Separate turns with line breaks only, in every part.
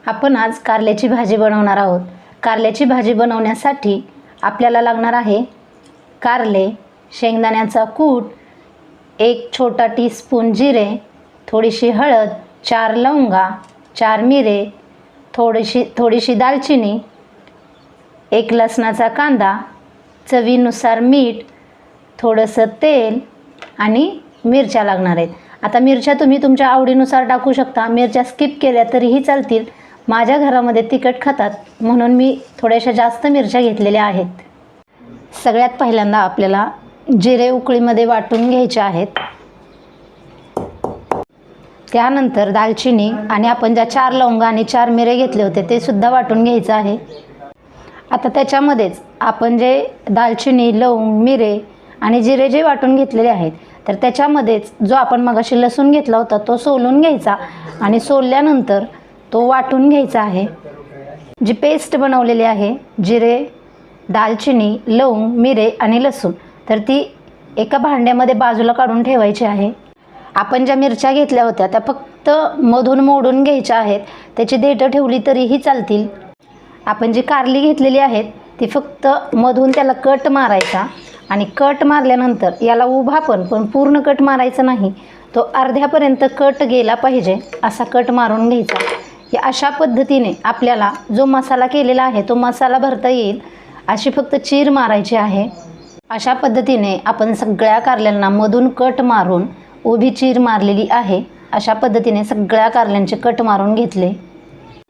आपण आज कारल्याची भाजी बनवणार आहोत। कारल्याची भाजी बनवण्यासाठी आपल्याला लागणार आहे कारले, शेंगदाण्याचा कूट, एक छोटा टीस्पून जिरे, थोडीशी हळद, 4 लवंगा, 4 मिरे, थोडीशी दालचिनी, एक लसणाचा कांदा, चवीनुसार मीठ, थोडंसं तेल आणि मिरच्या लागणार आहेत। आता मिरच्या तुम्ही तुमच्या आवडीनुसार टाकू शकता, मिरच्या स्किप केल्या तरीही चालतील। माझ्या घरामध्ये तिखट खातात म्हणून मी थोड्याशा जास्त मिरच्या घेतलेल्या आहेत। सगळ्यात पहिल्यांदा आपल्याला जिरे उकळीमध्ये वाटून घ्यायचे आहेत। त्यानंतर दालचिनी आणि आपण ज्या 4 लवंगा आणि 4 मिरे घेतले होते ते सुद्धा वाटून घ्यायचं आहे। आता त्याच्यामध्येच आपण जे दालचिनी, लवंग, मिरे आणि जिरे जे वाटून घेतलेले आहेत तर त्याच्यामध्येच जो आपण मगाशी लसूण घेतला होता तो सोलून घ्यायचा आणि सोलल्यानंतर तो वाटून घ्यायचा आहे। जी पेस्ट बनवलेली आहे जिरे, दालचिनी, लवंग, मिरे आणि लसूण तर ती एका भांड्यामध्ये बाजूला काढून ठेवायची आहे। आपण ज्या मिरच्या घेतल्या होत्या त्या फक्त मधून मोडून घ्यायच्या आहेत, त्याची देठं ठेवली तरीही चालतील। आपण जी कारली घेतलेली आहेत ती फक्त मधून त्याला कट मारायचा आणि कट मारल्यानंतर याला उभा पण पूर्ण कट मारायचा नाही, तो अर्ध्यापर्यंत कट गेला पाहिजे असा कट मारून घ्यायचा। या अशा पद्धतीने आपल्याला जो मसाला केलेला आहे तो मसाला भरता येईल अशी फक्त चीर मारायची आहे। अशा पद्धतीने आपण सगळ्या कारल्यांना मधून कट मारून उभी चीर मारलेली आहे। अशा पद्धतीने सगळ्या कारल्यांचे कट मारून घेतले।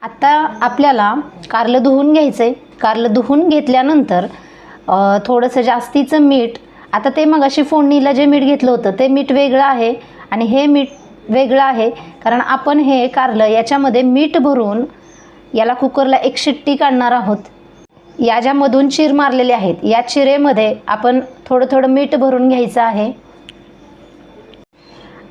आता आपल्याला कारलं धुवून घ्यायचं। कारलं धुवून घेतल्यानंतर थोडंसं जास्तीचं मीठ, आता ते मगाशी फोडणीला जे मीठ घेतलं होतं ते मीठ वेगळं आहे आणि हे मीठ वेगळं आहे, कारण आपण हे कारलं याच्यामध्ये मीठ भरून याला कुकरला एक शिट्टी काढणार आहोत। या ज्या मधून चीर मारलेल्या आहेत या चिरेमध्ये आपण थोडं मीठ भरून घ्यायचं आहे।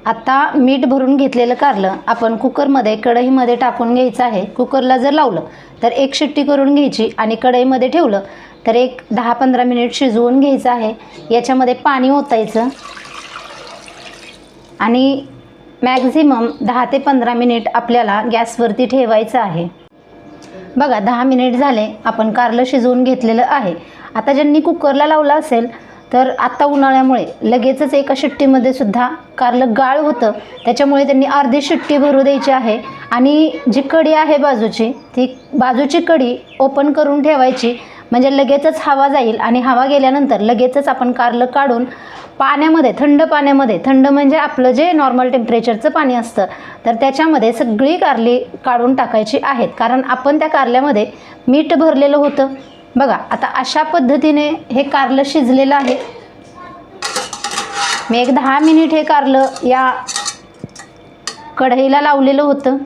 आता मीठ भरून घेतलेलं कारलं आपण कुकरमध्ये, कढईमध्ये टाकून घ्यायचं आहे। कुकरला जर लावलं तर एक शिट्टी करून घ्यायची आणि कढईमध्ये ठेवलं तर एक 10-15 मिनिट शिजवून घ्यायचं आहे। याच्यामध्ये पाणी ओतायचं आणि मॅक्झिमम 10 ते 15 मिनिट आपल्याला गॅसवरती ठेवायचं आहे। बघा 10 मिनिट झाले, आपण कारलं शिजवून घेतलेलं आहे। आता ज्यांनी कुकरला लावलं असेल तर आता उन्हाळ्यामुळे लगेचच एका शिट्टीमध्ये सुद्धा कारलं गाळ होतं, त्याच्यामुळे त्यांनी अर्धी शिट्टी भरू द्यायची आहे आणि जी कढी आहे बाजूची, ती बाजूची कढी ओपन करून ठेवायची, म्हणजे लगेचच हवा जाईल आणि हवा गेल्यानंतर लगेचच आपण कारलं काढून पाण्यामध्ये, थंड पाण्यामध्ये, थंड म्हणजे आपलं जे नॉर्मल टेम्परेचरचं पाणी असतं तर त्याच्यामध्ये सगळी कारली काढून टाकायची आहेत, कारण आपण त्या कारल्यामध्ये मीठ भरलेलं होतं। बघा आता अशा पद्धतीने हे कारलं शिजलेलं आहे। मी एक 10 मिनिट हे कारलं या कढईला लावलेलं होतं।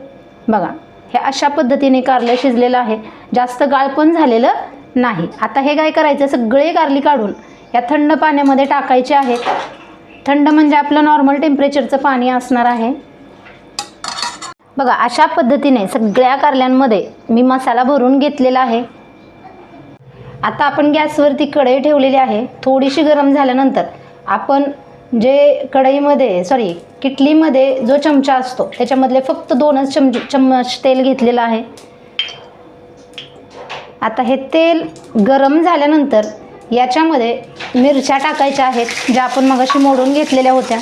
बघा हे अशा पद्धतीने कारलं शिजलेलं आहे, जास्त गाळ पण झालेलं नाही। आता हे काय करायचं, सगळे कारली काढून या थंड पाण्यामध्ये टाकायचे आहेत। थंड म्हणजे आपलं नॉर्मल टेम्परेचरचं पाणी असणार आहे। बघा अशा पद्धतीने सगळ्या कारल्यांमध्ये मी मसाला भरून घेतलेला आहे। आता आपण गॅसवरती कढई ठेवलेली आहे। थोडीशी गरम झाल्यानंतर आपण जे कढईमध्ये किटलीमध्ये जो चमचा असतो त्याच्यामधले फक्त 2च चम्मच तेल घेतलेलं आहे। आता हे तेल गरम झाल्यानंतर याच्यामध्ये मिरच्या टाकायच्या आहेत ज्या आपण मगाशी मोडून घेतलेल्या होत्या।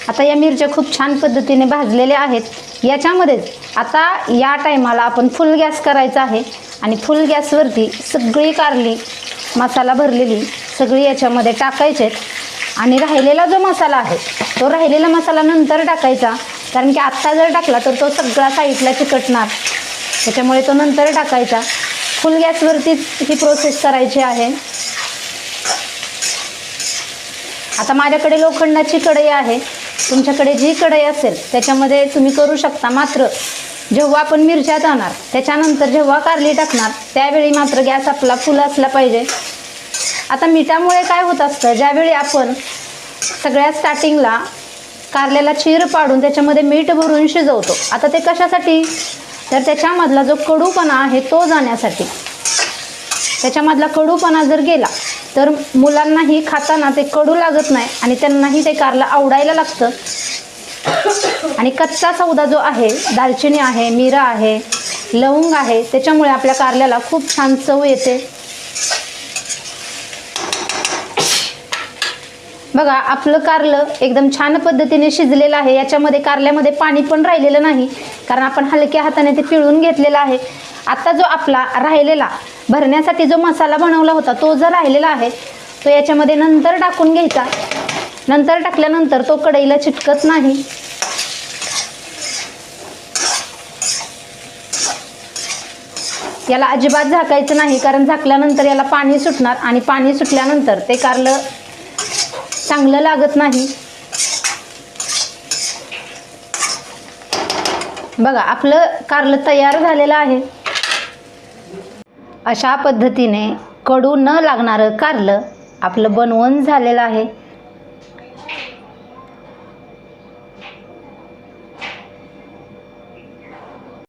आता या मिरच्या खूप छान पद्धतीने भाजलेल्या आहेत। याच्यामध्येच आता या टायमाला आपण फुल गॅस करायचा आहे आणि फुल गॅसवरती सगळी कारली मसाला भरलेली सगळी याच्यामध्ये टाकायचे आणि राहिलेला जो मसाला आहे तो राहिलेला मसाला नंतर टाकायचा, कारण की आत्ता जर टाकला तर तो सगळा साईडला चिकटणार, त्याच्यामुळे तो नंतर टाकायचा। फुल गॅसवरतीच ही प्रोसेस करायची आहे। आता माझ्याकडे लोखंडाची कढई आहे, तुमच्याकडे जी कढई असेल त्याच्यामध्ये तुम्ही करू शकता। मात्र जेव्हा आपण मिरच्या टाकणार त्याच्यानंतर जेव्हा कारली टाकणार त्यावेळी मात्र गॅस आपला फुल असला पाहिजे। आता मिठामुळे काय होत असतं, ज्यावेळी आपण सगळ्यात स्टार्टिंगला कारल्याला चीर पाडून त्याच्यामध्ये मीठ भरून शिजवतो, आता ते कशासाठी, तर त्याच्यामधला जो कडूपणा आहे तो जाण्यासाठी। त्याच्यामधला कडूपणा जर गेला तर मुलांनाही खाताना ते कडू लागत नाही आणि त्यांनाही ते कारलं आवडायला लागतं. आणि कच्चा सौदा जो आहे, दालचिनी आहे, मिरा आहे, लवंग आहे, त्याच्यामुळे आपल्या कारल्याला खूप छान चव येते. बघा, आपलं कारलं एकदम छान पद्धतीने शिजलेलं आहे. याच्यामध्ये कारल्यामध्ये पाणी पण राहिलेलं नाही, कारण आपण हलक्या हाताने ते पिळून घेतलेलं आहे. आता जो आपला राहिलेला भरण्यासाठी जो मसाला बनवला होता, तो जो राहिलेला आहे तो याच्यामध्ये नंतर टाकून घ्यायचा. नंतर टाकल्यानंतर तो कढईला चिटकत नाही. याला अजिबात झाकायचं नाही, कारण झाकल्यानंतर याला पाणी सुटणार आणि पाणी सुटल्यानंतर ते कारलं चांगलं लागत नाही. बघा, आपलं कारलं तयार झालेलं आहे. अशा पद्धतीने कडू न लागणारं कारलं आपलं बनवून झालेलं आहे.